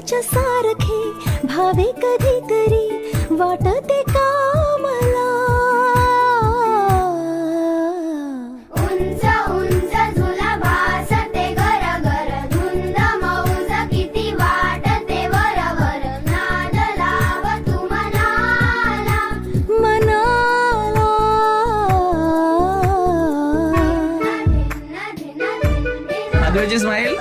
तुझ्या सारखे भावे कधीतरी वाटते का मला. उंच उंच झुला भासते घर घर धुंद मौज किती वाटते वर वर. नाद लाव तू मनाला मनाला. धिन धिन धिन धिन. अद्वैची स्माईल